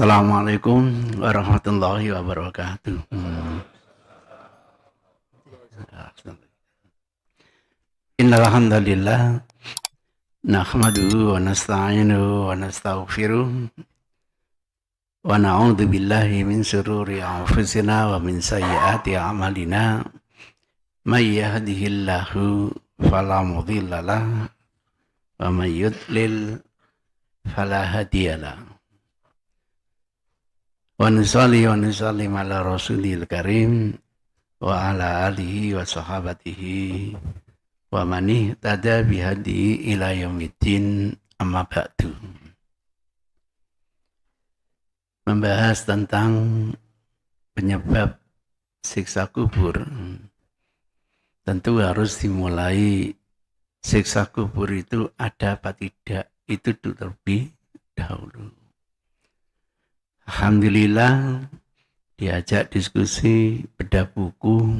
Assalamualaikum warahmatullahi wabarakatuh. Innal hamdalillah nahmaduhu wa nasta'inuhu wa nastaghfiruh wa na'udzu billahi min shururi anfusina wa min sayyiati a'malina. May yahdihillahu fala mudilla lahu wa may yudlil fala hadiyalah. Wa nusalli wa nusallim ala rasulil karim wa ala alihi wa sahabatihi wa man ihtada bihadihi ila yaumiddin, amma ba'du. Membahas tentang penyebab siksa kubur. Tentu harus dimulai siksa kubur itu ada apa tidak, itu terlebih dahulu. Alhamdulillah diajak diskusi bedah buku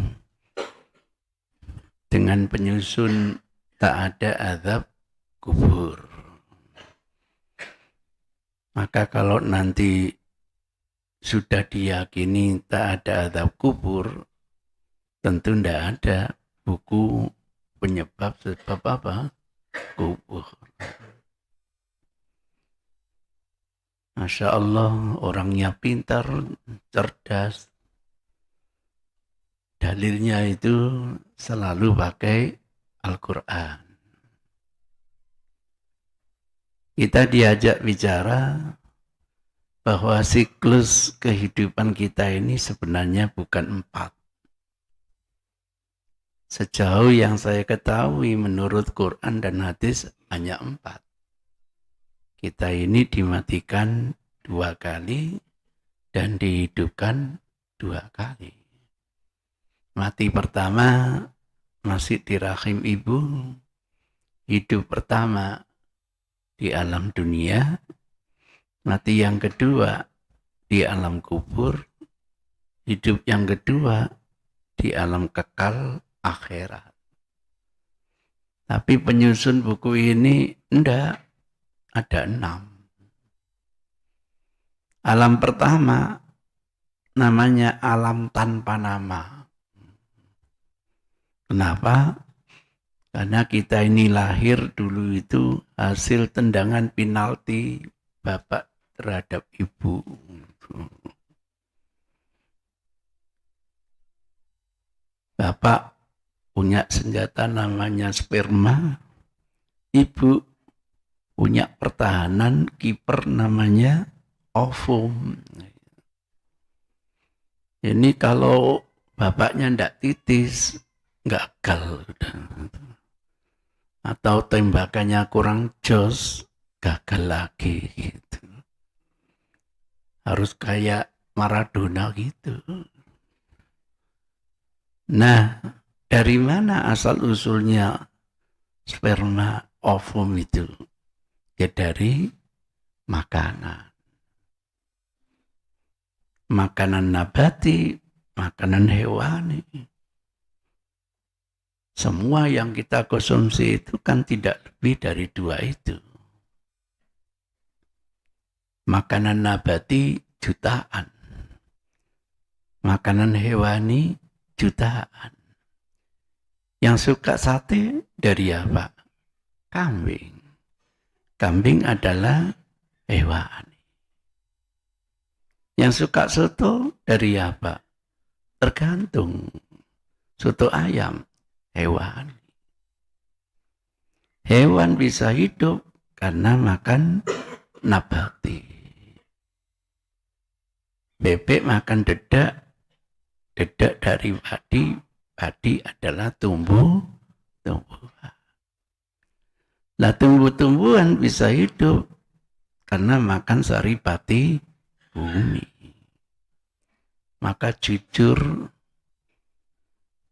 dengan penyusun tak ada azab kubur. Maka kalau nanti sudah diyakini tak ada azab kubur, tentu tidak ada buku penyebab sebab apa? Kubur. Masya Allah, orangnya pintar, cerdas. Dalilnya itu selalu pakai Al-Quran. Kita diajak bicara bahwa siklus kehidupan kita ini sebenarnya bukan 4. Sejauh yang saya ketahui menurut Quran dan hadis hanya 4. Kita ini dimatikan 2 kali dan dihidupkan 2 kali. Mati pertama masih di rahim ibu, hidup pertama di alam dunia, mati yang kedua di alam kubur, hidup yang kedua di alam kekal akhirat. Tapi penyusun buku ini enggak. Ada 6. Alam pertama namanya alam tanpa nama. Kenapa? Karena kita ini lahir dulu itu hasil tendangan penalti bapak terhadap ibu. Bapak punya senjata namanya sperma, ibu punya pertahanan kiper namanya ovum. Ini kalau bapaknya ndak titis, gagal. Atau tembakannya kurang jos, gagal lagi gitu. Harus kayak Maradona gitu. Nah, dari mana asal usulnya sperma ovum itu? Ya dari makanan. Makanan nabati, makanan hewani. Semua yang kita konsumsi itu kan tidak lebih dari 2 itu. Makanan nabati jutaan. Makanan hewani jutaan. Yang suka sate dari apa? Kambing. Kambing adalah hewan. Yang suka soto dari apa? Tergantung. Soto ayam, hewan. Hewan bisa hidup karena makan nabati. Bebek makan dedak, dedak dari padi, padi adalah tumbuh-tumbuhan. Lah tumbuh-tumbuhan bisa hidup karena makan saripati bumi. Maka jujur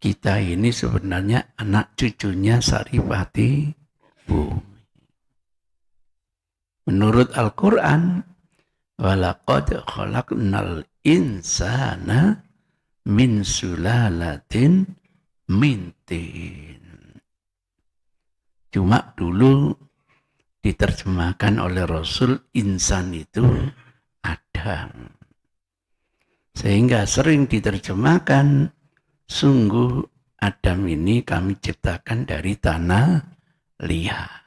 kita ini sebenarnya anak cucunya saripati bumi. Menurut Al-Quran, walaqad khalaqnal insana min sulalatin min tin. Cuma dulu diterjemahkan oleh Rasul, insan itu Adam. Sehingga sering diterjemahkan, sungguh Adam ini kami ciptakan dari tanah liat.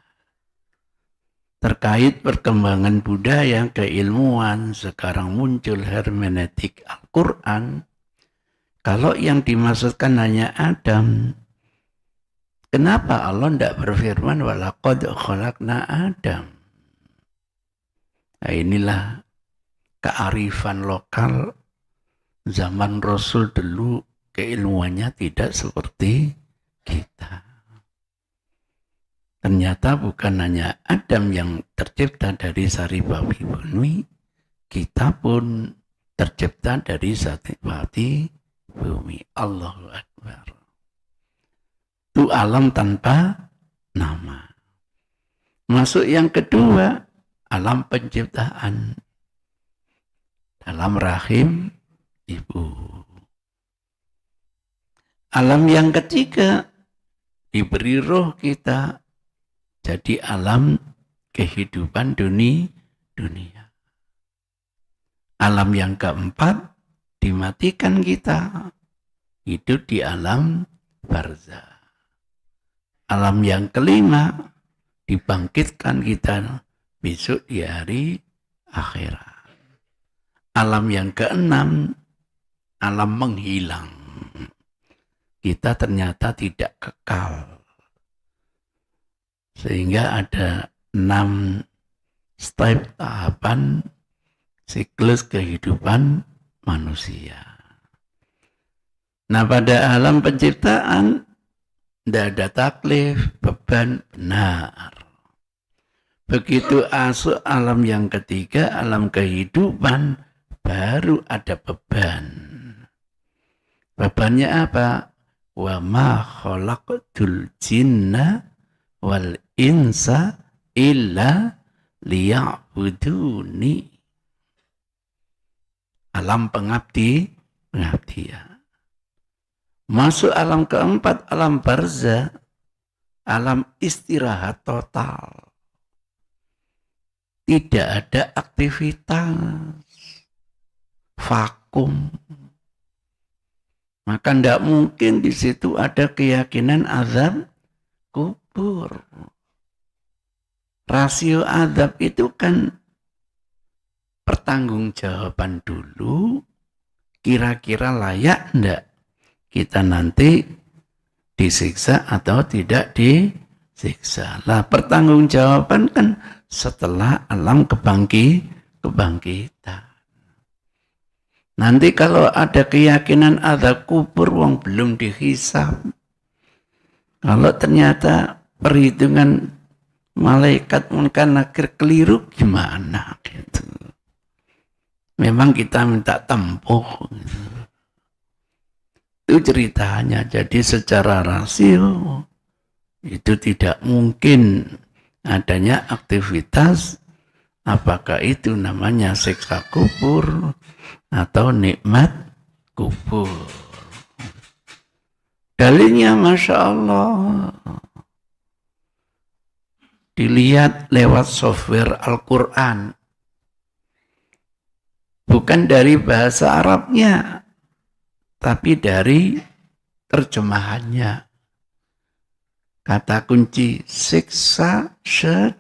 Terkait perkembangan budaya keilmuan, sekarang muncul hermeneutik Al-Quran. Kalau yang dimaksudkan hanya Adam, kenapa Allah tidak berfirman walaqad khalaqna Adam? Nah, inilah kearifan lokal zaman Rasul dulu, keilmuannya tidak seperti kita. Ternyata bukan hanya Adam yang tercipta dari sari babi bumi, kita pun tercipta dari sari babi bumi. Allahu Akbar. Itu alam tanpa nama. Masuk yang kedua, alam penciptaan. Dalam rahim ibu. Alam yang ketiga, diberi roh kita. Jadi alam kehidupan dunia. Alam yang keempat, dimatikan kita. Hidup di alam barzah. Alam yang kelima, dibangkitkan kita besok di hari akhirat. Alam yang keenam, alam menghilang. Kita ternyata tidak kekal. Sehingga ada 6 step tahapan siklus kehidupan manusia. Nah, pada alam penciptaan tidak ada taklif, beban benar. Begitu masuk alam yang ketiga, alam kehidupan, baru ada beban. Bebannya apa? Wa ma khalaqtul jinna wal insa illa liya'buduni. Alam pengabdian. Masuk alam keempat, alam barzah, alam istirahat total. Tidak ada aktivitas, vakum. Maka tidak mungkin di situ ada keyakinan azab kubur. Rasio azab itu kan pertanggungjawaban dulu, kira-kira layak enggak kita nanti disiksa atau tidak disiksa. Lah pertanggungjawaban kan setelah alam kebangkitan. Nanti kalau ada keyakinan azab kubur, wong belum dihisab. Kalau ternyata perhitungan malaikat mungkin akhir keliru, gimana gitu. Memang kita minta tempuh. Gitu. Itu ceritanya. Jadi secara rasio itu tidak mungkin adanya aktivitas, apakah itu namanya siksa kubur atau nikmat kubur. Dalilnya Masya Allah. Dilihat lewat software Al-Quran. Bukan dari bahasa Arabnya, tapi dari terjemahannya. Kata kunci siksa syed.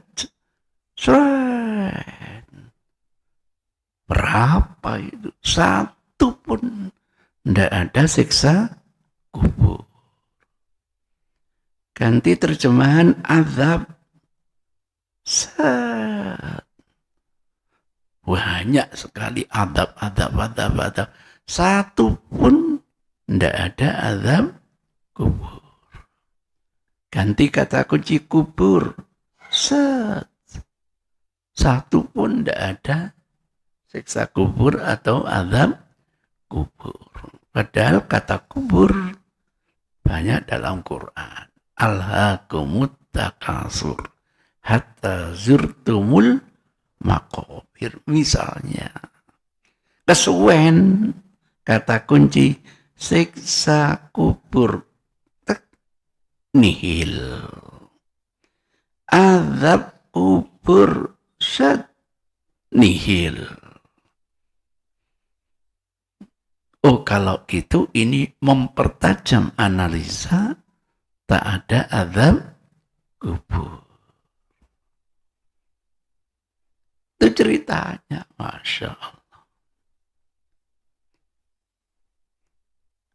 Berapa itu? Satu pun tidak ada siksa kubur. Ganti terjemahan azab. Banyak sekali azab. Satu pun tidak ada azab kubur. Ganti kata kunci kubur. Satu pun tidak ada siksa kubur atau azab kubur. Padahal kata kubur banyak dalam Quran. Alhaakumut takasur hatta zurtumul maqabir. Misalnya, kesuwen kata kunci siksa kubur nihil. Azab kubur nihil. Oh kalau gitu ini mempertajam analisa, tak ada azab kubur. Itu ceritanya, Masya Allah.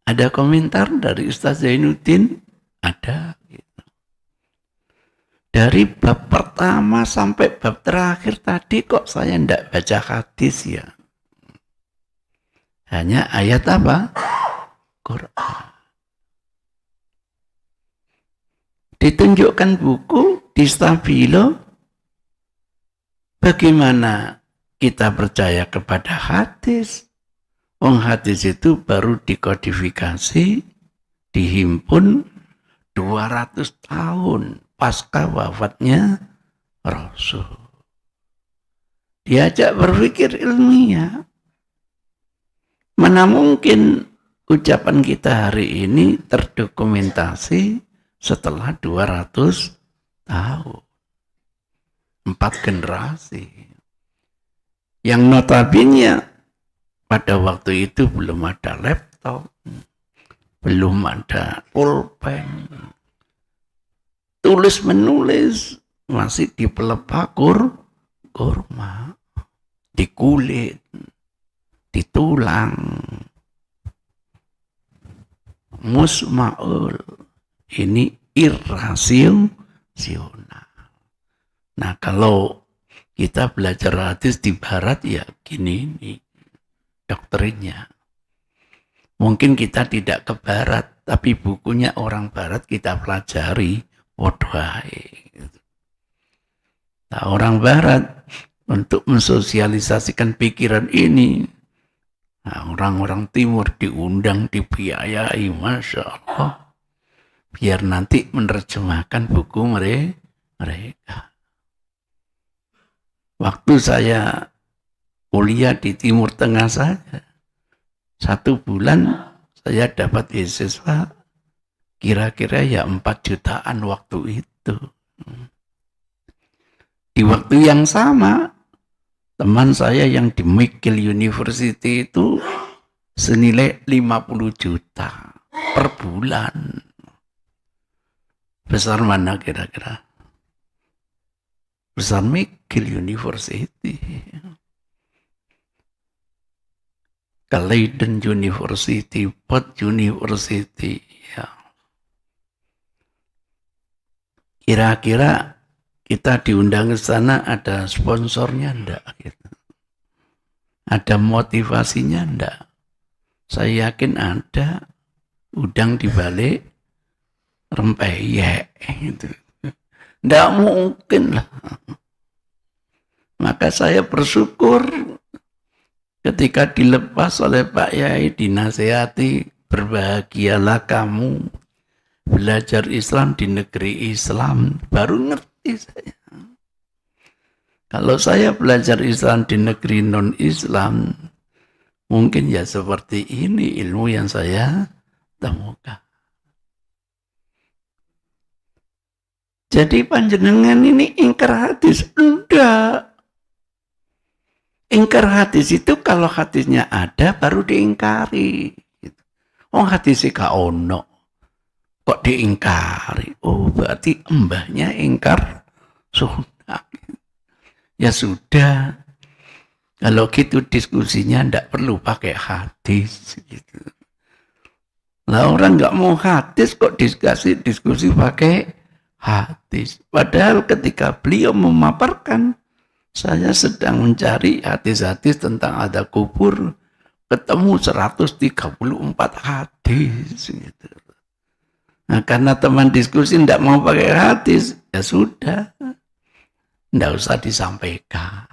Ada komentar dari Ustaz Zainuddin? Ada. Gitu. Dari bab pertama sampai bab terakhir tadi kok saya tidak baca hadis ya. Hanya ayat apa? Quran. Ditunjukkan buku di Stabilo. Bagaimana kita percaya kepada hadis? Hadis itu baru dikodifikasi, dihimpun 200 tahun pasca wafatnya Rasul. Diajak berpikir ilmiah. Mana mungkin ucapan kita hari ini terdokumentasi setelah 200 tahun. 4 generasi. Yang notabene pada waktu itu belum ada laptop, belum ada pulpen. Tulis menulis masih di pelepah kurma, di kulit, di tulang. Musma'ul. Ini irrasional. Nah kalau kita belajar hadis di barat ya gini nih doktrinnya. Mungkin kita tidak ke barat, tapi bukunya orang barat kita pelajari. Waduhai. Nah orang barat untuk mensosialisasikan pikiran ini, nah, orang-orang timur diundang, dibiayai, Masya Allah. Biar nanti menerjemahkan buku mereka. Waktu saya kuliah di Timur Tengah saja, 1 bulan saya dapat beasiswa kira-kira ya 4 jutaan waktu itu. Di waktu yang sama, teman saya yang di McGill University itu senilai 50 juta per bulan. Besar mana kira-kira? Besar McGill University. Leiden University, Perth University. Ya. Kira-kira kita diundang ke sana ada sponsornya enggak? Gitu. Ada motivasinya enggak? Saya yakin ada udang di balik rempeyek. Gitu. Enggak mungkin lah. Maka saya bersyukur ketika dilepas oleh Pak Yai, dinasihati, berbahagialah kamu belajar Islam di negeri Islam. Baru ngerti saya. Kalau saya belajar Islam di negeri non-Islam, mungkin ya seperti ini ilmu yang saya temukan. Jadi panjenengan ini ingkar hadis? Enggak. Ingkar hadis itu kalau hadisnya ada baru diingkari. Hadisnya gak ono. Kok diingkari? Berarti mbahnya ingkar sunnah. Ya sudah. Kalau gitu diskusinya ndak perlu pakai hadis. Gitu. Lah orang gak mau hadis kok diskusi pakai hadis. Padahal ketika beliau memaparkan, saya sedang mencari hadis-hadis tentang ada kubur, ketemu 134 hadis. Gitu. Nah karena teman diskusi tidak mau pakai hadis, ya sudah, tidak usah disampaikan.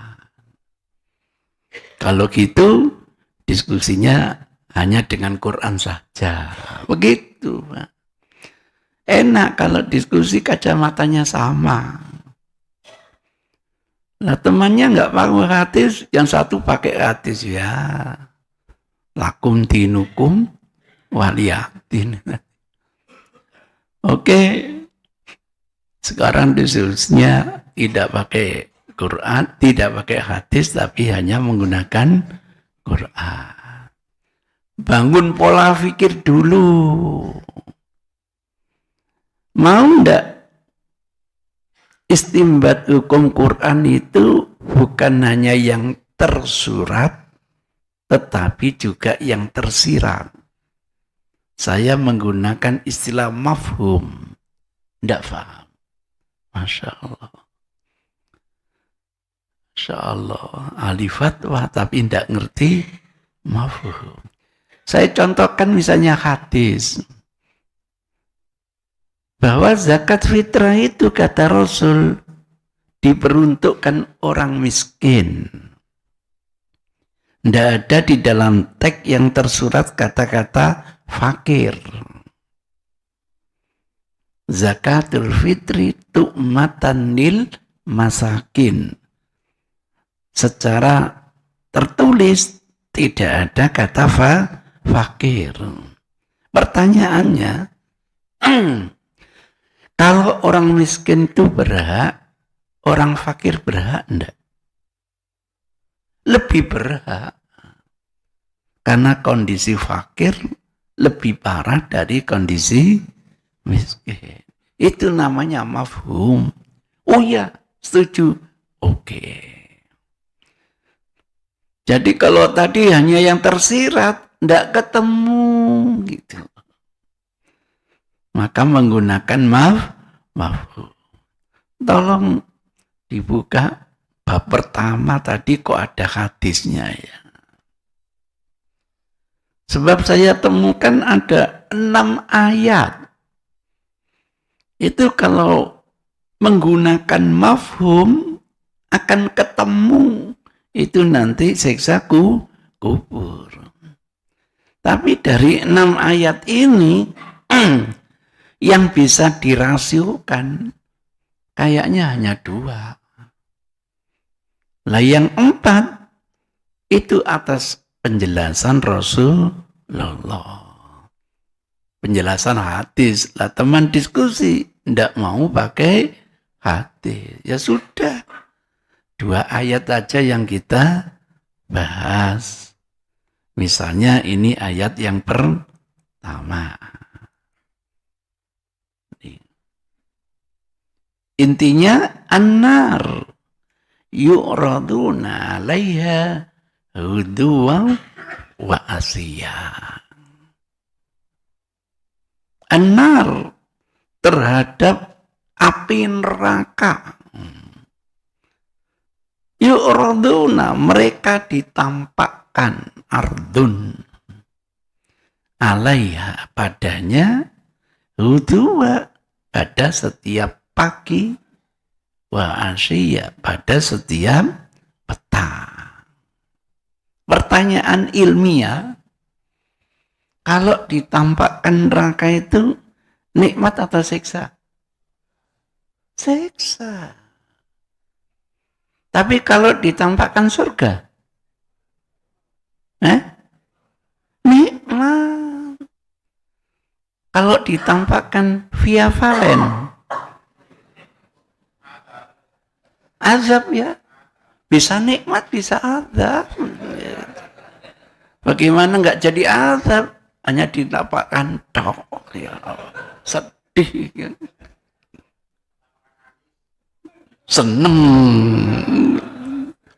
Kalau gitu, diskusinya hanya dengan Quran saja. Begitu, Pak. Enak kalau diskusi kacamatanya sama. Nah temannya nggak pakai hadis, yang satu pakai hadis ya. Lakum dinukum waliyadin. Oke, sekarang diskusinya tidak pakai Quran, tidak pakai hadis, tapi hanya menggunakan Quran. Bangun pola pikir dulu. Mau ndak istimbat hukum Quran itu bukan hanya yang tersurat, tetapi juga yang tersirat. Saya menggunakan istilah mafhum. Ndak paham. Masya Allah. Masya Allah. Ahli fatwa tapi ndak ngerti mafhum. Saya contohkan misalnya hadis. Bahwa zakat fitrah itu kata Rasul diperuntukkan orang miskin. Tidak ada di dalam teks yang tersurat kata-kata fakir. Zakatul fitri tu'matan lil masakin. Secara tertulis tidak ada kata fakir. Pertanyaannya, kalau orang miskin itu berhak, orang fakir berhak enggak? Lebih berhak. Karena kondisi fakir lebih parah dari kondisi miskin. Itu namanya mafhum. Oh ya, setuju. Oke. Jadi kalau tadi hanya yang tersirat, enggak ketemu gitu. Maka menggunakan mafhum. Tolong dibuka bab pertama tadi kok ada hadisnya ya. Sebab saya temukan ada 6 ayat. Itu kalau menggunakan mafhum akan ketemu itu nanti siksa kubur. Tapi dari 6 ayat ini yang bisa dirasiokan kayaknya hanya 2. Lah yang 4 itu atas penjelasan Rasulullah. Penjelasan hadis. Lah teman diskusi ndak mau pakai hadis. Ya sudah. 2 ayat aja yang kita bahas. Misalnya ini ayat yang pertama. Intinya an-nar yu'raduna 'alaiha huduwan wa asiyya. An-nar terhadap api neraka. Yu'raduna, mereka ditampakkan ardun 'alaiha, padanya huduwa, pada setiap pagi, wa asyiya, pada setiap petang. Pertanyaan ilmiah, kalau ditampakkan neraka itu nikmat atau siksa? Siksa. Tapi kalau ditampakkan surga, nikmat. Kalau ditampakkan via valen, azab ya. Bisa nikmat, bisa azab. Bagaimana enggak jadi azab? Hanya ditampakkan tok. Ya, sedih ya. Seneng.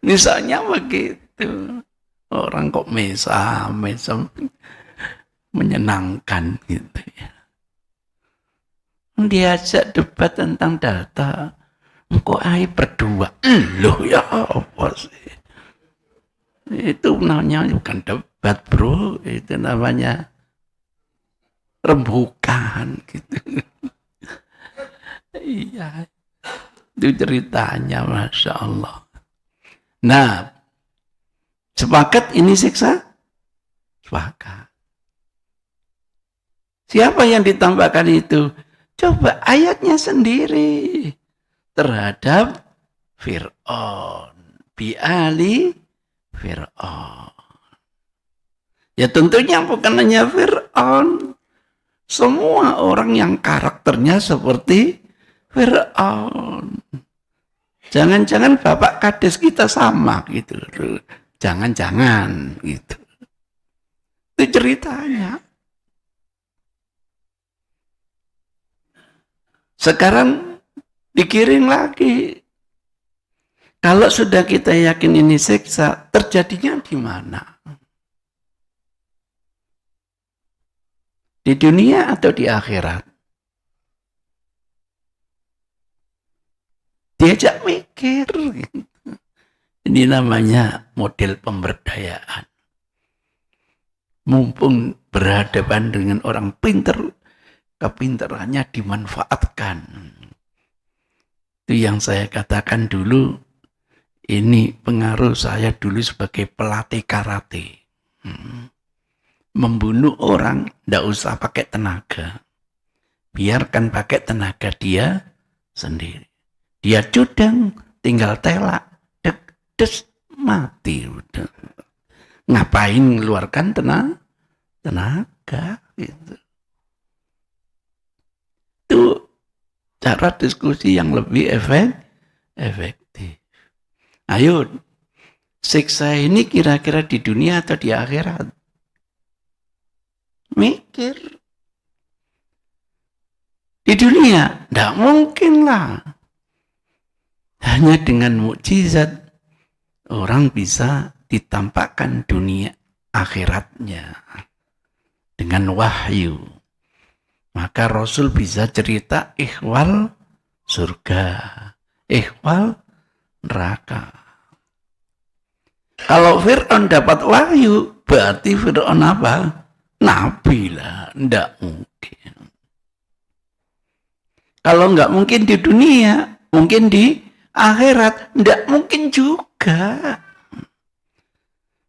Misalnya begitu. Orang kok mesam menyenangkan gitu ya. Diajak debat tentang data. Engkau air berdua. Loh ya apa sih? Itu namanya bukan debat bro. Itu namanya rembukan gitu. Iya. Itu ceritanya Masya Allah. Nah, sepakat ini siksa? Sepakat. Siapa yang ditambahkan itu? Coba ayatnya sendiri. Terhadap Fir'aun. Bi'ali Fir'aun. Ya tentunya bukan hanya Fir'aun. Semua orang yang karakternya seperti Fir'aun. Jangan-jangan Bapak Kades kita sama gitu. Jangan-jangan gitu. Itu ceritanya. Sekarang dikirim lagi. Kalau sudah kita yakin ini siksa, terjadinya di mana? Di dunia atau di akhirat? Diajak mikir. Ini namanya model pemberdayaan. Mumpung berhadapan dengan orang pintar, kepintarannya dimanfaatkan. Itu yang saya katakan dulu, ini pengaruh saya dulu sebagai pelatih karate. Membunuh orang, tidak usah pakai tenaga. Biarkan pakai tenaga dia sendiri. Dia cudang, tinggal telak, des, mati. Udah. Ngapain mengeluarkan tenaga gitu. Itu cara diskusi yang lebih efektif. Ayo, siksa ini kira-kira di dunia atau di akhirat? Mikir. Di dunia, tidak mungkin lah. Hanya dengan mukjizat orang bisa ditampakkan dunia akhiratnya dengan wahyu. Maka Rasul bisa cerita ihwal surga, ihwal neraka. Kalau Fir'aun dapat wahyu, berarti Fir'aun apa? Nabi lah, tidak mungkin. Kalau nggak mungkin di dunia, mungkin di akhirat, tidak mungkin juga.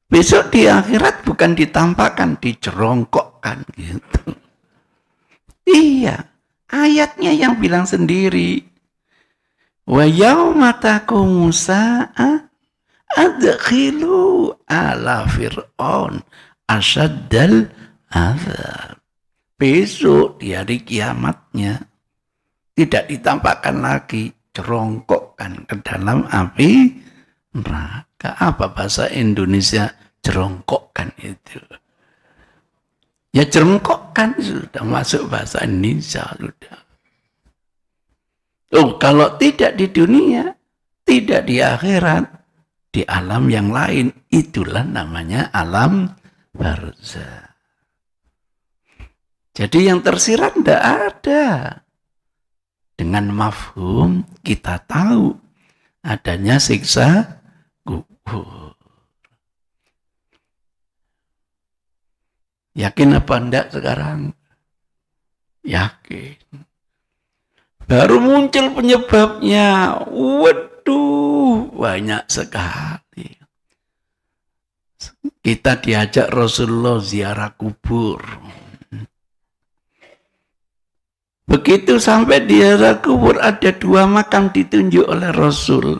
Besok di akhirat bukan ditampakkan, dicerongkokkan gitu. Iya, ayatnya yang bilang sendiri. Wa yauma taqumu sa'a adkhilu ala fir'aun asyaddal azab. Besok di hari kiamatnya tidak ditampakkan lagi, cerongkokkan ke dalam api neraka. Apa bahasa Indonesia cerongkokkan itu? Ya cerongkokkan sudah masuk bahasa Indonesia sudah. Oh, kalau tidak di dunia, tidak di akhirat, di alam yang lain, itulah namanya alam barzakh. Jadi yang tersirat tidak ada. Dengan mafhum kita tahu adanya siksa kubur. Yakin apa enggak sekarang? Yakin. Baru muncul penyebabnya. Waduh, banyak sekali. Kita diajak Rasulullah ziarah kubur. Begitu sampai di ziarah kubur ada 2 makam ditunjuk oleh Rasul.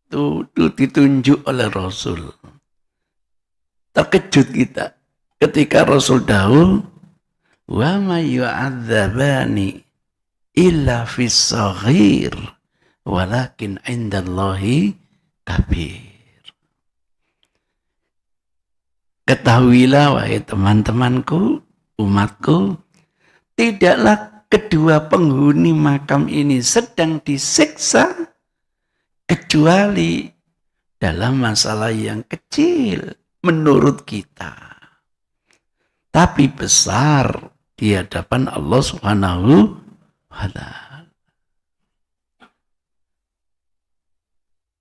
Tuh ditunjuk oleh Rasul. Terkejut kita ketika Rasul dahulu, wa ma yu'adzabani illa fis saghir walakin indallahi kabir. Ketahuilah wahai teman-temanku, umatku, tidaklah kedua penghuni makam ini sedang disiksa kecuali dalam masalah yang kecil menurut kita, tapi besar di hadapan Allah Subhanahu wa Ta'ala.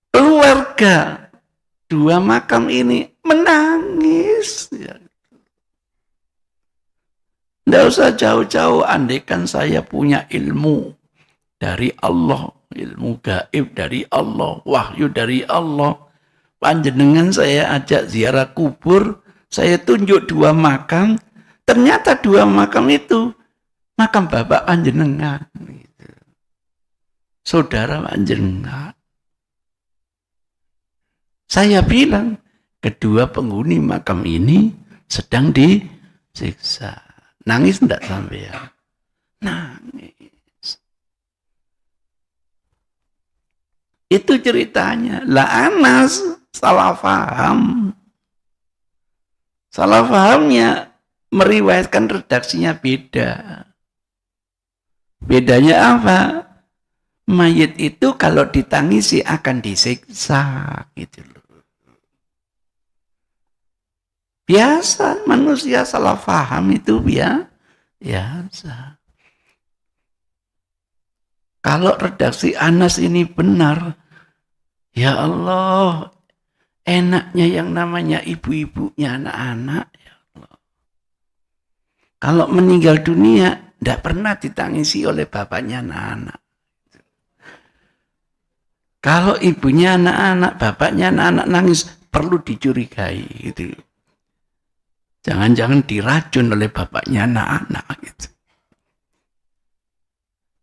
Keluarga 2 makam ini menangis. Tidak usah jauh-jauh, andaikan saya punya ilmu dari Allah, ilmu gaib dari Allah, wahyu dari Allah, panjenengan saya ajak ziarah kubur, saya tunjuk 2 makam, ternyata 2 makam itu makam bapak panjenengan, gitu. Saudara panjenengan. Saya bilang, kedua penghuni makam ini sedang disiksa. Nangis enggak sampean? Nangis. Itu ceritanya. Lah Anas salah paham. Salah pahamnya meriwayatkan redaksinya beda. Bedanya apa? Mayit itu kalau ditangisi akan disiksa gitu loh. Biasa manusia salah paham itu biasa. Kalau redaksi Anas ini benar, ya Allah, enaknya yang namanya ibu-ibunya anak-anak. Ya Allah. Kalau meninggal dunia, tidak pernah ditangisi oleh bapaknya anak-anak. Kalau ibunya anak-anak, bapaknya anak-anak nangis, perlu dicurigai. Gitu. Jangan-jangan diracun oleh bapaknya anak-anak. Gitu.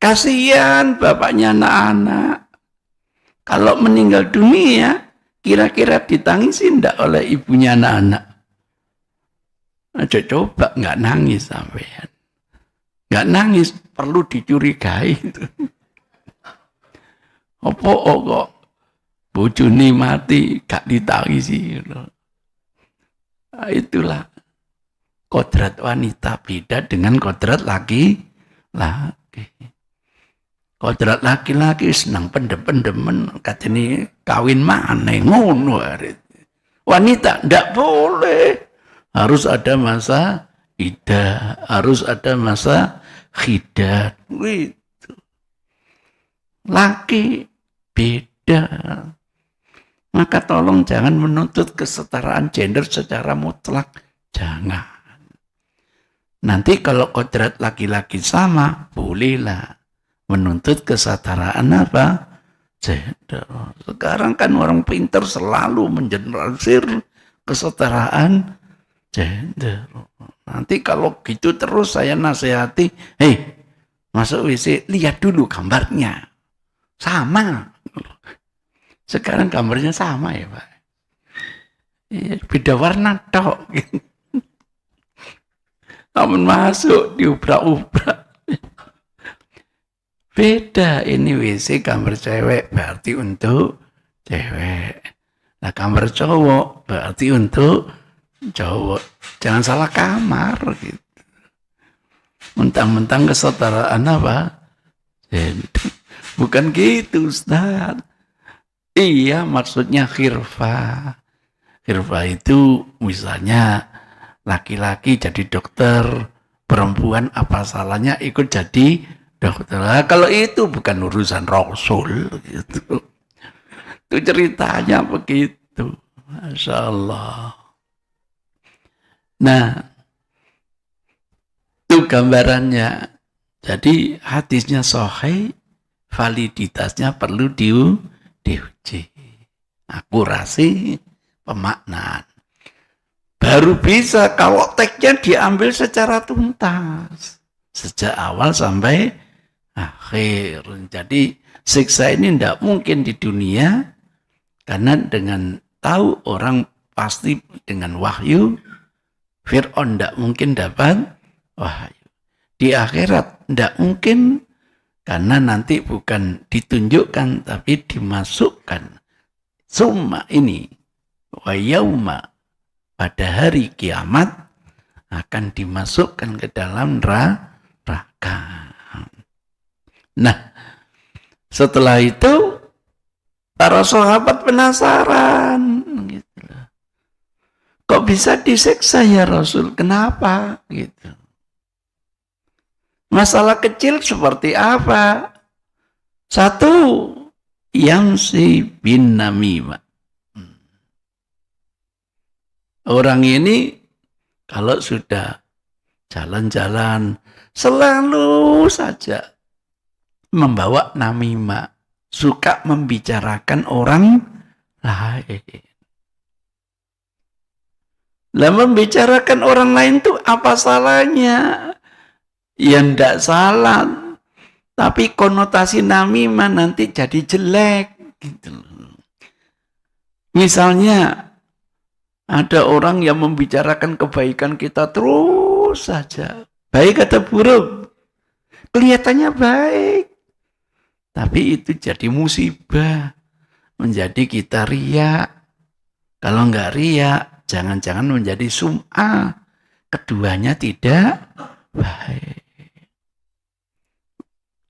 Kasihan bapaknya anak-anak. Kalau meninggal dunia, kira-kira ditangisi enggak oleh ibunya anak-anak? Aja coba nggak nangis sampean. Nggak nangis, perlu dicurigai. Apa kok bojone mati gak ditangisi? Nah, itulah kodrat wanita beda dengan kodrat laki-laki. Kodrat laki-laki senang pendem-pendemen, katanya kawin mana ngono. Wanita ndak boleh, harus ada masa iddah, harus ada masa khidat. Gitu. Laki beda. Maka tolong jangan menuntut kesetaraan gender secara mutlak, jangan. Nanti kalau kodrat laki-laki sama, bolehlah menuntut kesetaraan apa? Gender. Sekarang kan orang pintar selalu mengeneralisir kesetaraan gender. Nanti kalau gitu terus saya nasihati, hei, masuk WC, lihat dulu gambarnya. Sama. Sekarang gambarnya sama ya Pak. Beda warna tok. Namun masuk diubrak-ubrak. Beda, ini WC gambar cewek berarti untuk cewek. Nah gambar cowok berarti untuk cowok. Jangan salah kamar gitu. Mentang-mentang kesetaraan apa? Bukan gitu Ustaz. Iya maksudnya khirfah. Khirfah itu misalnya laki-laki jadi dokter, perempuan apa salahnya ikut jadi dokter. Nah, kalau itu bukan urusan Rasul gitu. Itu ceritanya begitu. Masya Allah. Nah, itu gambarannya. Jadi hadisnya sahih, validitasnya perlu diuji. Akurasi pemaknaan. Baru bisa kalau teksnya diambil secara tuntas. Sejak awal sampai akhir. Jadi siksa ini tidak mungkin di dunia. Karena dengan tahu orang pasti dengan wahyu. Fir'aun tidak mungkin dapat wahyu. Di akhirat tidak mungkin. Karena nanti bukan ditunjukkan tapi dimasukkan. Summa ini. Wa yauma. Pada hari kiamat akan dimasukkan ke dalam neraka. Nah, setelah itu para sahabat penasaran. Gitu. Kok bisa disiksa ya Rasul? Kenapa? Gitu. Masalah kecil seperti apa? Satu, yamsi bin namimah. Orang ini kalau sudah jalan-jalan selalu saja membawa namimah, suka membicarakan orang lain. Lah membicarakan orang lain itu apa salahnya? Ya ndak salah, tapi konotasi namimah nanti jadi jelek gitu. Misalnya ada orang yang membicarakan kebaikan kita terus saja. Baik atau buruk? Kelihatannya baik. Tapi itu jadi musibah. Menjadi kita riak. Kalau enggak riak, Jangan-jangan menjadi sum'ah. Keduanya tidak baik.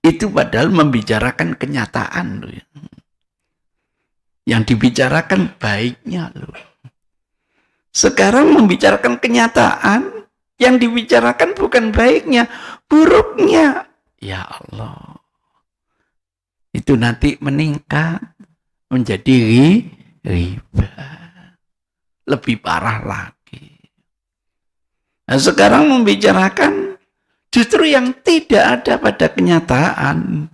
Itu padahal membicarakan kenyataan loh ya. Yang dibicarakan baiknya loh. Sekarang membicarakan kenyataan, yang dibicarakan bukan baiknya, buruknya. Ya Allah. Itu nanti meningkat menjadi riba. Lebih parah lagi. Nah, sekarang membicarakan justru yang tidak ada pada kenyataan.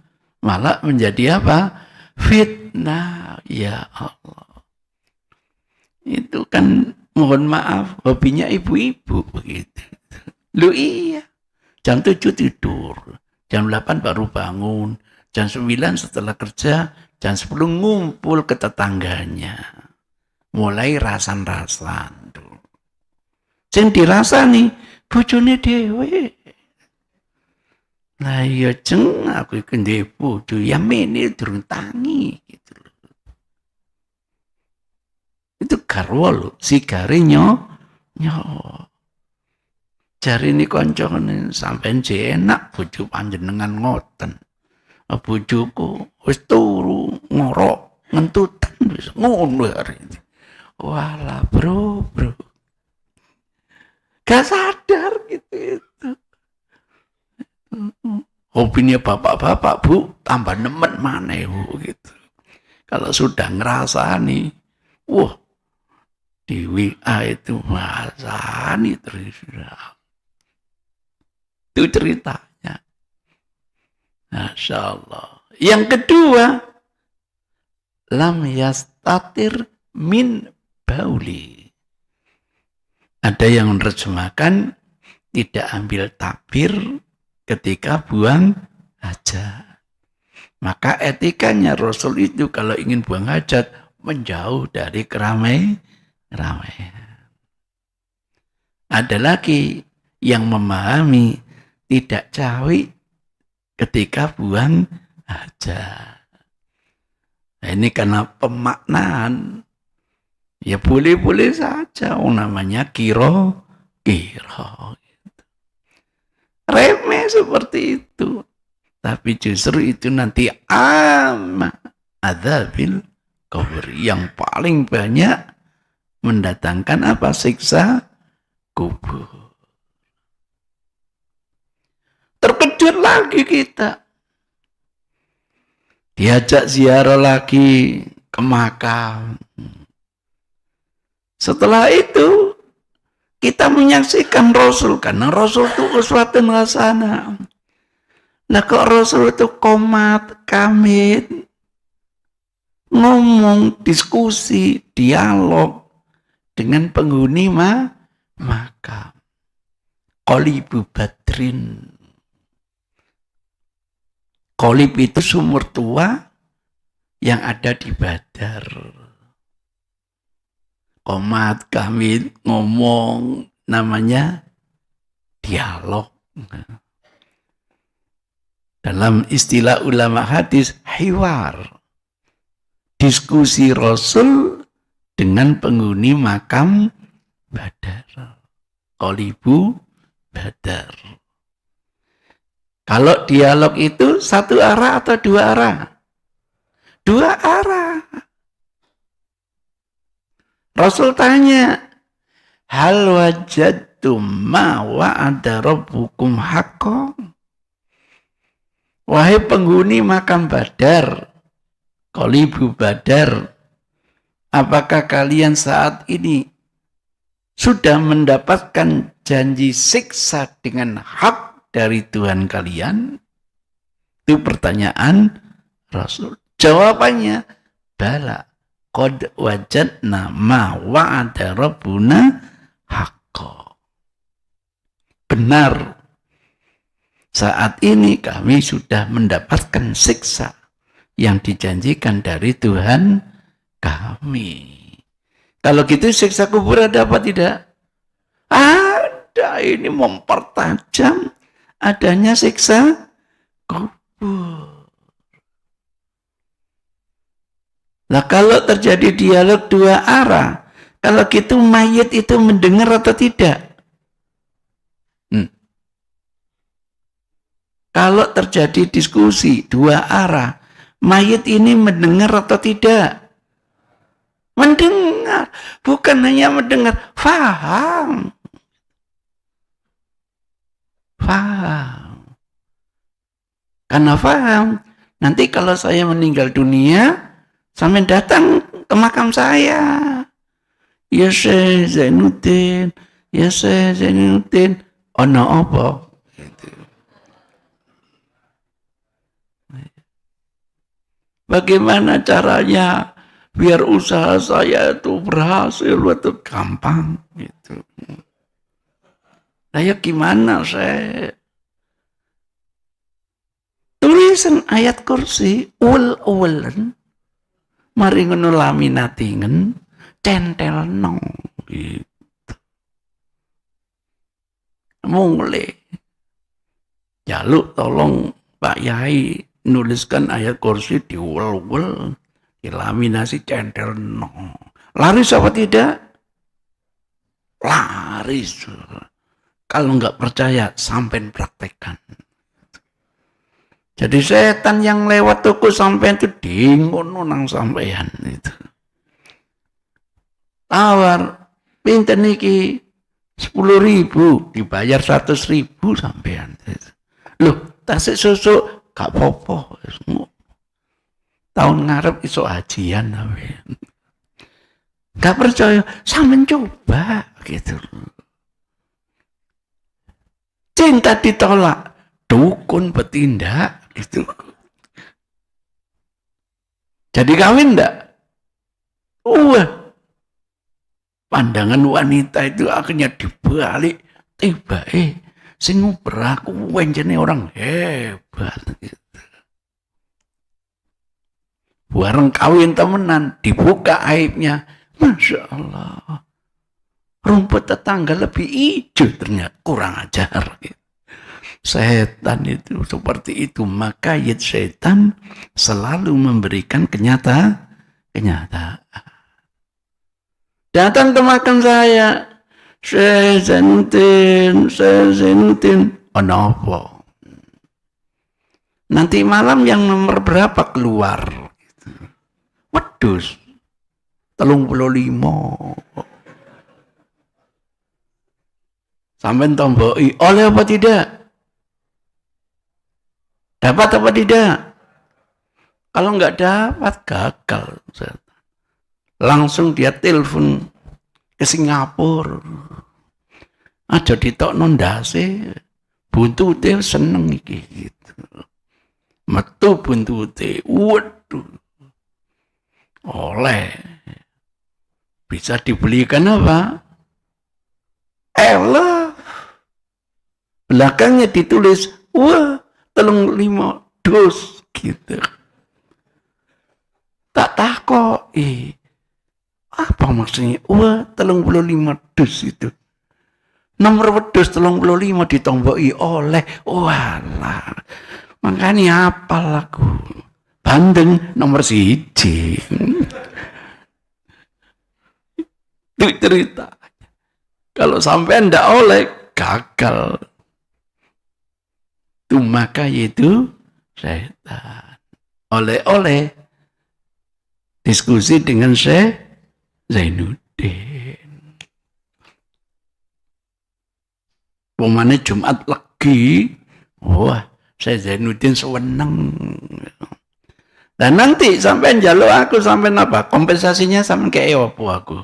Malah menjadi apa? Fitnah. Ya Allah. Itu kan mohon maaf, hobinya ibu-ibu begitu. Lu iya. Jam 7 tidur. Jam 8 baru bangun. Jam 9 setelah kerja. Jam 10 ngumpul ke tetangganya. Mulai rasan-rasan. Sing dirasani bojone dhewe. Lah ya jeng aku iki ndek bojo ya mene durung tangi gitu loh. Itu garwa lho, sigare nyo. Jari ini koncone sampean enak bojo panjenengan ngoten. Bojoku wis turu ngorok ngentutan wis ngono hari ini. Walah bro. Gak sadar gitu itu. Hobinya bapak-bapak bu, tambah nemen maneh bu gitu. Kalau sudah ngerasani, wah di WA itu ngerasani terus. Itu ceritanya. Masya Allah. Yang kedua, lam yastatir min bauli. Ada yang menerjemahkan tidak ambil tabir ketika buang hajat. Maka etikanya Rasul itu kalau ingin buang hajat menjauh dari keramaian. Ada lagi yang memahami tidak cawi ketika buang hajat. Nah, ini karena pemaknaan. Ya boleh-boleh saja, namanya kiro. Gitu. Remeh seperti itu. Tapi justru itu nanti adzabil kubur. Yang paling banyak mendatangkan apa? Siksa kubur. Terkejut lagi kita. Diajak ziarah lagi ke makam. Setelah itu kita menyaksikan Rasul, karena Rasul itu uswatun hasanah. Nah kok Rasul itu qomat, kamit, ngomong, diskusi, dialog dengan penghuni makam. Qolibu Badrin. Qolib itu sumur tua yang ada di Badar. Qomat, kamit, ngomong, namanya dialog. Dalam istilah ulama hadis, hiwar. Diskusi Rasul dengan penghuni makam Badar. Qolibu Badar. Kalau dialog itu satu arah atau dua arah? Dua arah. Rasul tanya, hal wajadtum ma wa'ada rabbukum haqqan? Wahai penghuni makam Badar, Qolibu Badar, apakah kalian saat ini sudah mendapatkan janji siksa dengan hak dari Tuhan kalian? Itu pertanyaan Rasul. Jawabannya, bala. Qad wajadna ma wa'ada rabbuna haqqan. Benar. Saat ini kami sudah mendapatkan siksa yang dijanjikan dari Tuhan kami. Kalau gitu siksa kubur ada apa tidak? Ada. Ini mempertajam adanya siksa kubur. Nah kalau terjadi dialog dua arah, Kalau gitu mayit itu mendengar atau tidak? Kalau terjadi diskusi dua arah, mayit ini mendengar atau tidak? Mendengar. Bukan hanya mendengar, faham. Faham. Karena faham, nanti kalau saya meninggal dunia, sampai datang ke makam saya. Ya Syekh Zainuddin, ya Syekh Zainuddin, ono apa? Gitu. Bagaimana caranya biar usaha saya itu berhasil? Itu gampang gitu. Nah ya gimana saya? Tulisan ayat kursi uwel-uwelen mari ngono laminatingen centel nong gitu. Mulai jaluk tolong Pak Yai nuliskan ayat kursi diuwel-uwel dilaminasi centel nong. Laris apa tidak? Laris. Kalau nggak percaya sampai praktekkan. Jadi setan yang lewat toko sampean itu dingono nang sampean itu. Tawar, pinten niki 10.000 dibayar 100.000 sampean. Loh, tasik susu gak apa-apa. Tahun ngarep iso hajian sampean. Gak percaya, sampean coba gitu. Cinta ditolak, dukun bertindak itu. Jadi kawin enggak? Pandangan wanita itu akhirnya dibalik. Tiba sing beraku wenjene orang hebat gitu. Bareng kawin temenan dibuka aibnya. Masya Allah. Rumput tetangga lebih hijau ternyata, kurang ajar gitu. Setan itu seperti itu, maka setan selalu memberikan kenyataan. Datang ke makam saya, Syekh Zainuddin, apa? Nanti malam yang nomor berapa keluar? Wedhus 35. Sampai tomboki, oleh apa tidak? Dapat apa tidak? Kalau nggak dapat, gagal. Langsung dia telepon ke Singapura. Aja ditokno ndase, buntute seneng iki gitu. Metu buntute, waduh. Oleh. Bisa dibelikan apa? Belakangnya ditulis, 35 dus gitu. Tak takok, apa maksudnya? 35 dus itu. Nomor wedhus 35 ditomboki oleh. Walah. Makanya apal aku. Bandeng nomor 1. Itu cerita. Kalau sampai ndak oleh, gagal. Itu maka itu setan. Oleh-oleh diskusi dengan Syekh Zainuddin. Pemane Jumat lagi, wah Syekh Zainuddin seneng. Dan nanti sampai njaluk aku sampai apa? Kompensasinya sampai kayak apa aku?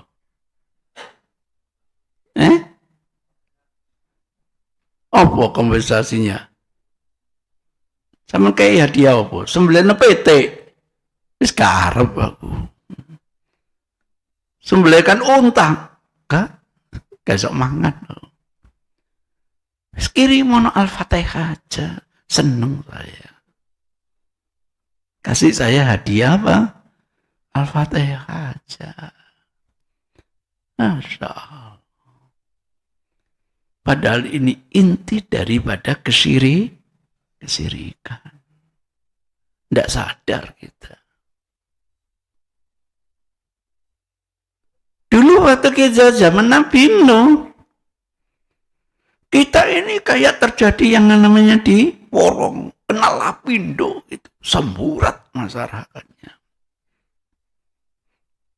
Apa kompensasinya? Sama kayak hadiah apa? Sembelih PT. Wis karep aku. Sembelih kan unta. Gak sok mangan. Wis kirim Al-Fatihah aja. Seneng saya. Kasih saya hadiah apa? Al-Fatihah aja. Masya Allah. Padahal ini inti daripada kesirikan. Tidak sadar kita. Dulu waktu kita zaman Nabi Nuh, kita ini kayak terjadi yang namanya di Porong, kena lapindo, itu semburat masyarakatnya.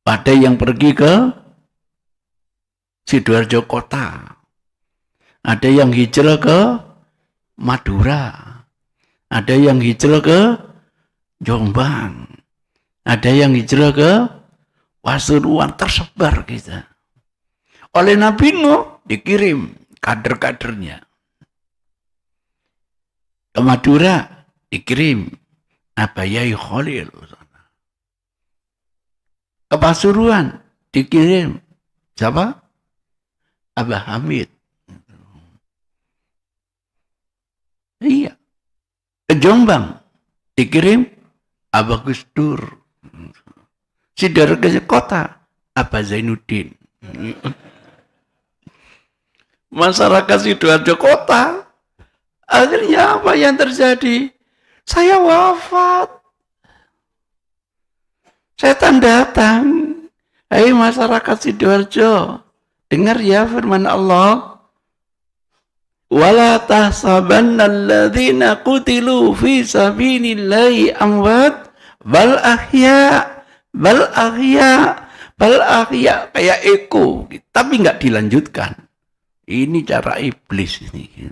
Ada yang pergi ke Sidoarjo kota, ada yang hijrah ke Madura, ada yang hijrah ke Jombang, ada yang hijrah ke Pasuruan, tersebar kita. Oleh Nabi Nuh dikirim kader-kadernya. Ke Madura dikirim Abayai Khalil. Ke Pasuruan dikirim siapa? Abah Hamid. Iya. Ke Jombang dikirim Abah Gus Dur. Sidoarjo kota Abah Zainuddin. Masyarakat Sidoarjo kota, akhirnya apa yang terjadi? Saya wafat. Setan datang. Hai masyarakat Sidoarjo, dengar ya firman Allah. Wala tahsabanna alladzina qutilu fi sabilillahi amwat bal ahya kayak eko, tapi nggak dilanjutkan. Ini cara iblis ini.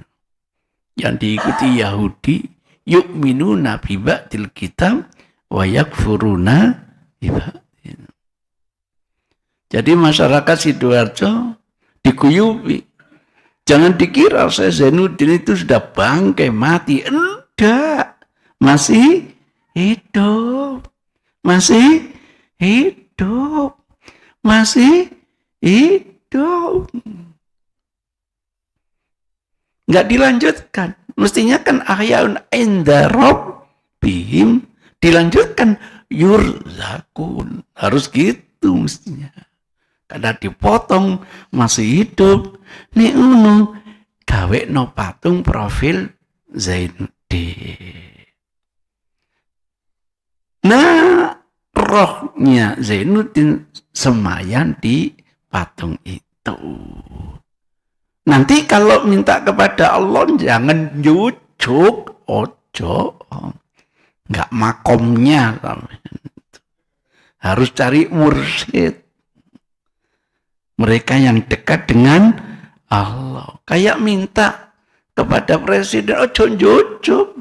Yang diikuti Yahudi, yu'minuna bi ba'dil kitab wa yakfuruna bi ba'dil. Jadi masyarakat Sidoarjo diguyubi. Jangan dikira saya Zainuddin itu sudah bangkai mati. Enggak. Masih hidup. Masih hidup. Masih hidup. Enggak dilanjutkan. Mestinya kan ahyaun inda rabbihim, dilanjutkan yurzakun. Harus gitu mestinya. Karena dipotong masih hidup. Nih gawe no patung profil Zainuddin. Nah, rohnya Zainuddin semayan di patung itu. Nanti kalau minta kepada Allah jangan jujuk, ojo, nggak makomnya, harus cari mursyid. Mereka yang dekat dengan Allah. Kayak minta kepada presiden, ojo jujuk.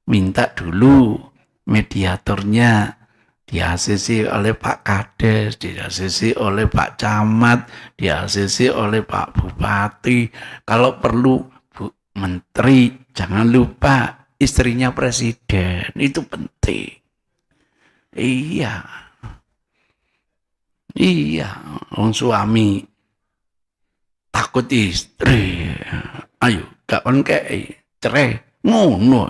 Minta dulu mediatornya di-ACC oleh Pak Kades, di-ACC oleh Pak Camat, di-ACC oleh Pak Bupati. Kalau perlu Bu Menteri, jangan lupa istrinya presiden, itu penting. Iya. Iya, orang suami takut istri. Ayo, gak on kayak cerai, ngono.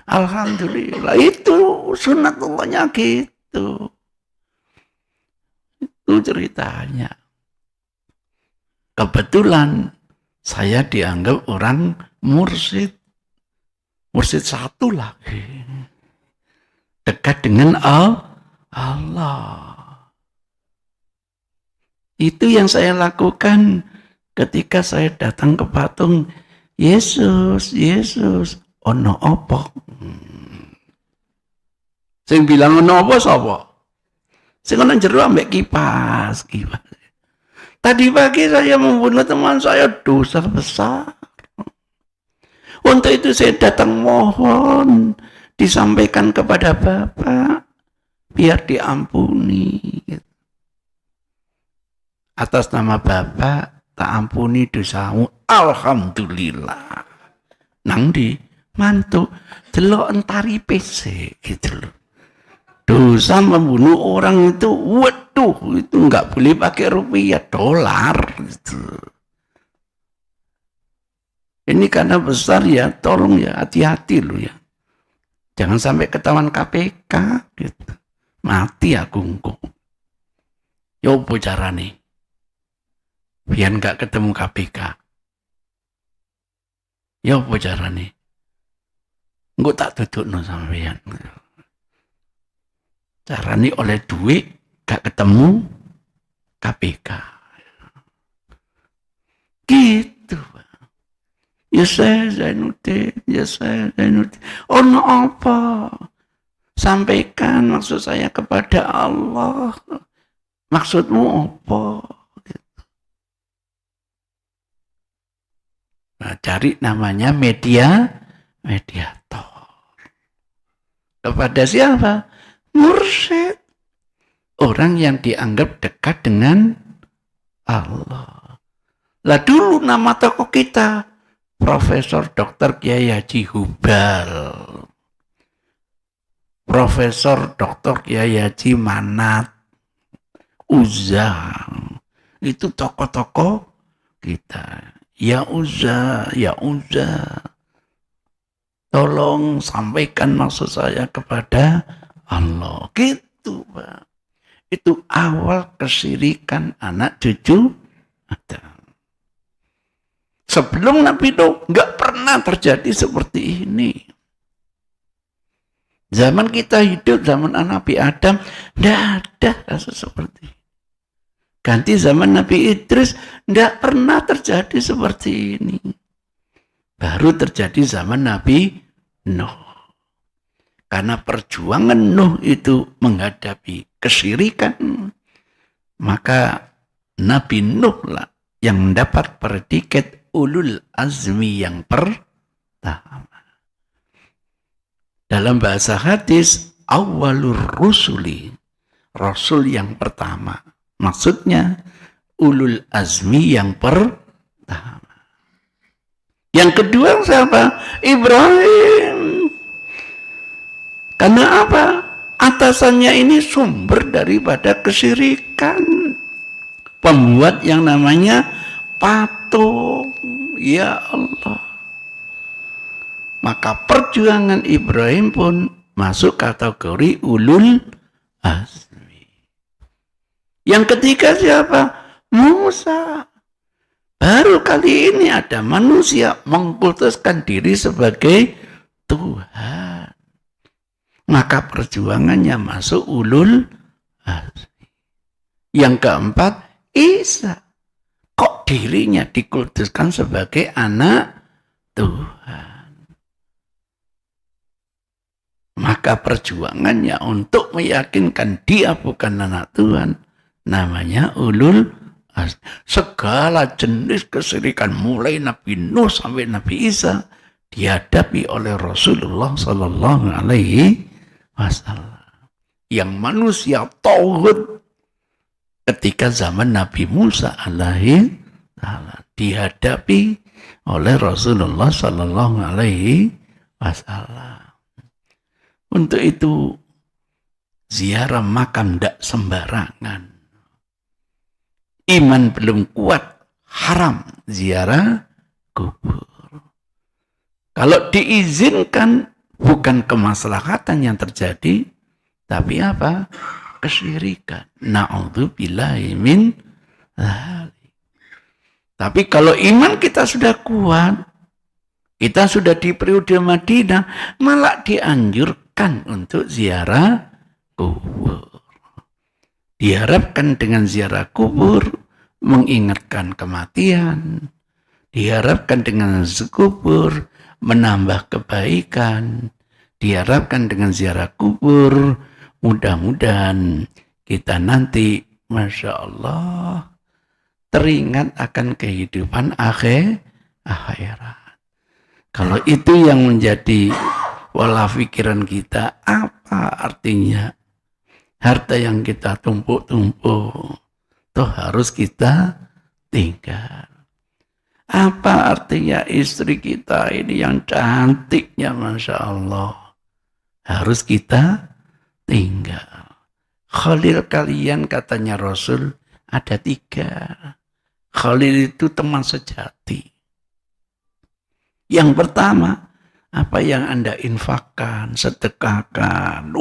Alhamdulillah, itu sunatullahnya gitu. Itu ceritanya. Kebetulan saya dianggap orang mursyid. Mursyid satu lagi. Dekat dengan Allah. Itu yang saya lakukan ketika saya datang ke patung Yesus, ono opo. Sing bilang ono opo sapa? Sing ana jero ambek kipas. Tadi pagi saya membunuh teman saya, dosa besar. Untuk itu saya datang mohon disampaikan kepada Bapak biar diampuni. Atas nama Bapak tak ampuni dosamu, alhamdulillah. Nang di mantu delok entari PC gitu loh. Dosa membunuh orang itu, waduh, itu nggak boleh pakai rupiah, dolar gitu. Ini karena besar ya, tolong ya, hati-hati loh ya. Jangan sampai ketahuan KPK gitu. Mati aku engkau. Ya apa carane? Biar nggak ketemu KPK. Ya apa carane? Engko tak dudukno sampeyan. Carane oleh duit gak ketemu KPK. Gitu. Ya saya Zainuddin, ya saya Zainuddin. Ono apa? Sampaikan maksud saya kepada Allah. Maksudmu apa? Nah, cari namanya mediator. Kepada siapa? Mursyid. Orang yang dianggap dekat dengan Allah. Lah dulu nama tokoh kita Profesor Dr. Kiai Haji Hubal, Profesor Dr. Kiai Haji Manat, Uzza. Itu tokoh-tokoh kita. Ya Uzza, ya Uzza. Tolong sampaikan maksud saya kepada Allah. Gitu, Pak. Itu awal kesyirikan anak cucu Adam. Sebelum Nabi Nuh nggak pernah terjadi seperti ini. Zaman kita hidup, zaman Nabi Adam, nggak ada kasus seperti ini. Ganti zaman Nabi Idris, nggak pernah terjadi seperti ini. Baru terjadi zaman Nabi Nuh. Karena perjuangan Nuh itu menghadapi kesyirikan, maka Nabi Nuh lah yang mendapat predikat ulul azmi yang pertama. Dalam bahasa hadis, awwalur rusuli, rasul yang pertama. Maksudnya ulul azmi yang pertama. Yang kedua siapa? Ibrahim. Karena apa? Atasannya ini sumber daripada kesyirikan. Pembuat yang namanya patung. Ya Allah. Maka perjuangan Ibrahim pun masuk kategori ulul azmi. Yang ketiga siapa? Musa. Baru kali ini ada manusia mengkultuskan diri sebagai Tuhan. Maka perjuangannya masuk ulul azmi. Yang keempat, Isa. Kok dirinya dikultuskan sebagai anak Tuhan? Maka perjuangannya untuk meyakinkan dia bukan anak Tuhan, namanya ulul azmi. Segala jenis kesyirikan mulai Nabi Nuh sampai Nabi Isa dihadapi oleh Rasulullah Sallallahu Alaihi Wasallam. Yang manusia tauhid ketika zaman Nabi Musa alaihi salam dihadapi oleh Rasulullah Sallallahu Alaihi Wasallam. Untuk itu ziarah makam tidak sembarangan. Iman belum kuat, haram ziarah kubur. Kalau diizinkan, bukan kemaslahatan yang terjadi, tapi apa? Kesyirikan. Na'udzubillahi min dzalik. Tapi kalau iman kita sudah kuat, kita sudah di periode Madinah, malah dianjurkan untuk ziarah kubur. Diharapkan dengan ziarah kubur mengingatkan kematian. Diharapkan dengan kubur menambah kebaikan. Diharapkan dengan ziarah kubur, mudah-mudahan kita nanti, Masya Allah, teringat akan kehidupan akhirat. Kalau itu yang menjadi pola pikiran kita, apa artinya harta yang kita tumpuk-tumpuk, toh harus kita tinggal. Apa artinya istri kita ini yang cantiknya, Masya Allah, harus kita tinggal. Khalil kalian, katanya Rasul, ada 3. Khalil itu teman sejati. Yang pertama, apa yang Anda infakkan, sedekahkan,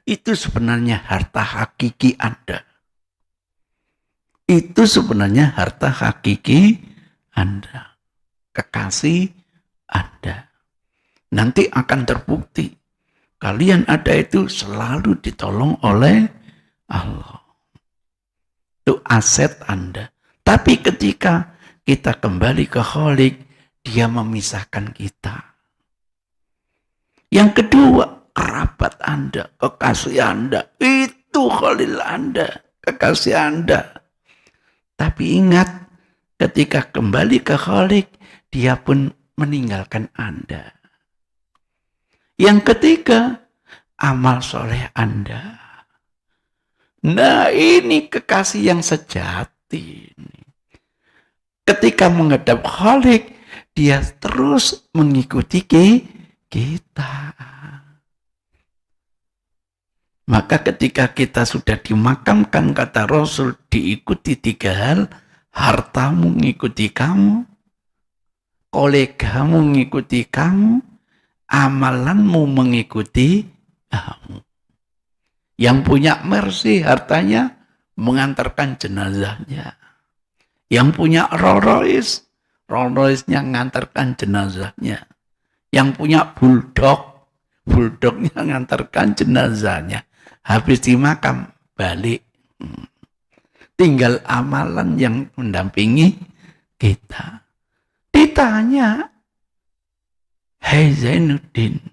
itu sebenarnya harta hakiki Anda. Itu sebenarnya harta hakiki Anda, kekasih Anda. Nanti akan terbukti kalian ada itu selalu ditolong oleh Allah. Itu aset Anda. Tapi ketika kita kembali ke Khalik, dia memisahkan kita. Yang kedua, kerabat Anda, kekasih Anda. Itu Khalil Anda, kekasih Anda. Tapi ingat, ketika kembali ke Khalik, dia pun meninggalkan Anda. Yang ketiga, amal soleh Anda. Nah, ini kekasih yang sejati. Ketika menghadap Khalik, dia terus mengikuti kita. Maka ketika kita sudah dimakamkan, kata Rasul, diikuti 3 hal. Hartamu mengikuti kamu, kolegamu mengikuti kamu, amalanmu mengikuti kamu. Yang punya mercy, hartanya mengantarkan jenazahnya. Yang punya Rolls Royce-nya mengantarkan jenazahnya. Yang punya bulldognya mengantarkan jenazahnya. Habis dimakam, balik. Tinggal amalan yang mendampingi kita. Ditanya, "Hai Zainuddin,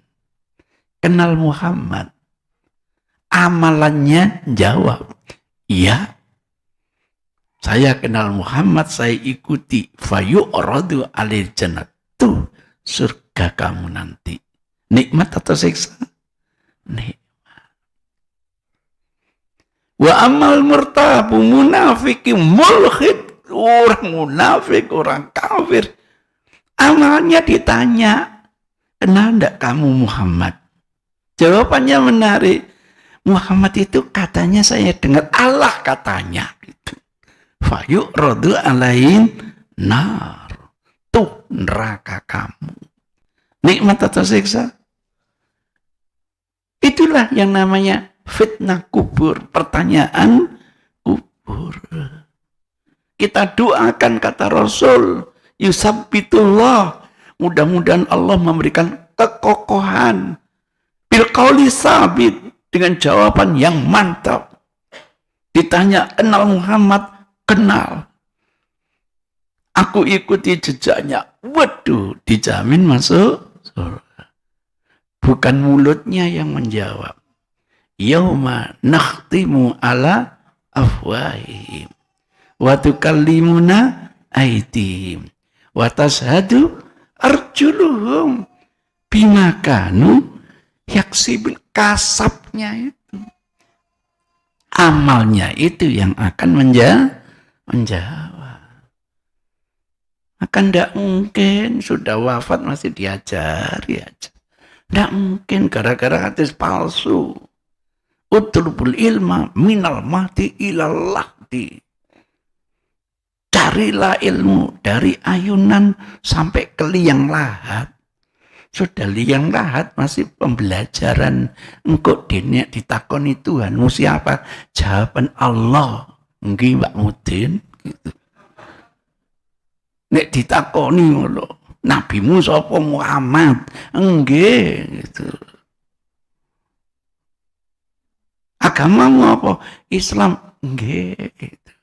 kenal Muhammad?" Amalannya jawab, "Iya, saya kenal Muhammad, saya ikuti. Fayu'radu alil jannah." Tuh surga kamu nanti. Nikmat atau siksa? Nikmat. Wa amal murtabu munafiki mulhid. Orang munafik, orang kafir. Amalnya ditanya, kenal enggak kamu Muhammad? Jawabannya menarik. Muhammad itu katanya saya dengar Allah katanya. Fayu'radu alain nar. Tuh neraka kamu. Nikmat atau siksa? Itulah yang namanya fitnah kubur. Pertanyaan kubur. Kita doakan, kata Rasul, yusabbitullah. Mudah-mudahan Allah memberikan kekokohan. Bilqauli sabit. Dengan jawaban yang mantap. Ditanya, kenal Muhammad? Kenal. Aku ikuti jejaknya. Waduh, dijamin masuk surga. Bukan mulutnya yang menjawab. Yauma nakhtimu ala afwahihim. Wa tukallimuna aydihim. Wa tashhadu arjuluhum bima kanu yaksibun. Kasabnya itu, amalnya itu yang akan menjawab. Akan tidak mungkin sudah wafat masih diajari aja. Tidak mungkin gara-gara hadis palsu. Utlubul ilma minal mahdi ilal lahdi. Carilah ilmu dari ayunan sampai ke liang lahat. Sudah liang lahat masih pembelajaran. Engkau ditakoni Tuhanmu siapa? Jawaban Allah. Nggih Mbak Mudin. Gitu. Nek ditakoni ngono, nabimu sapa Muhammad? Nggih gitu. Agamamu apa? Islam. Nggih gitu.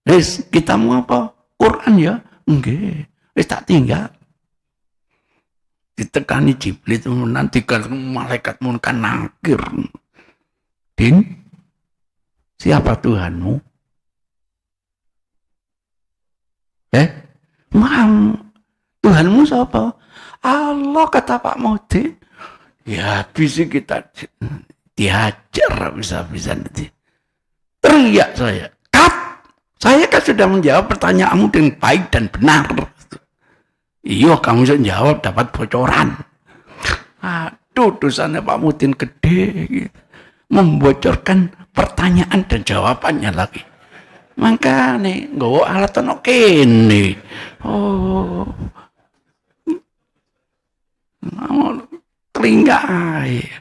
Wis kitamu apa? Quran ya? Nggih. Wis tak tinggal. Ditekani Jibril itu nanti kalau malaikat munkar nakir. Din, siapa Tuhanmu? Tuhanmu siapa? Allah, kata Pak Mudin. Ya habis kita dihajar bisa-bisa nanti. Teriak saya. Saya kan sudah menjawab pertanyaanmu dengan baik dan benar. Iya, kamu bisa jawab dapat bocoran. Aduh, dosanya Pak Mudin gede gitu. Membocorkan pertanyaan dan jawabannya lagi. Maka nih, nggawa alat ono kene. Oh. Telinga air.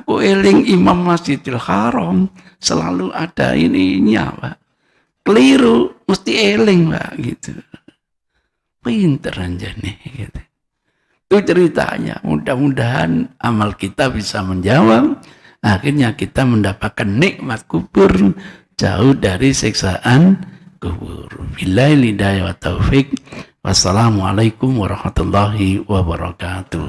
Aku eling Imam Masjidil Haram selalu ada ininya, Pak. Keliru, mesti eling, Pak, gitu. Pinter aja nih gitu. Itu ceritanya. Mudah-mudahan amal kita bisa menjawab. Akhirnya kita mendapatkan nikmat kubur jauh dari siksaan kubur. Billahi hidayah wa taufik. Wassalamualaikum warahmatullahi wabarakatuh.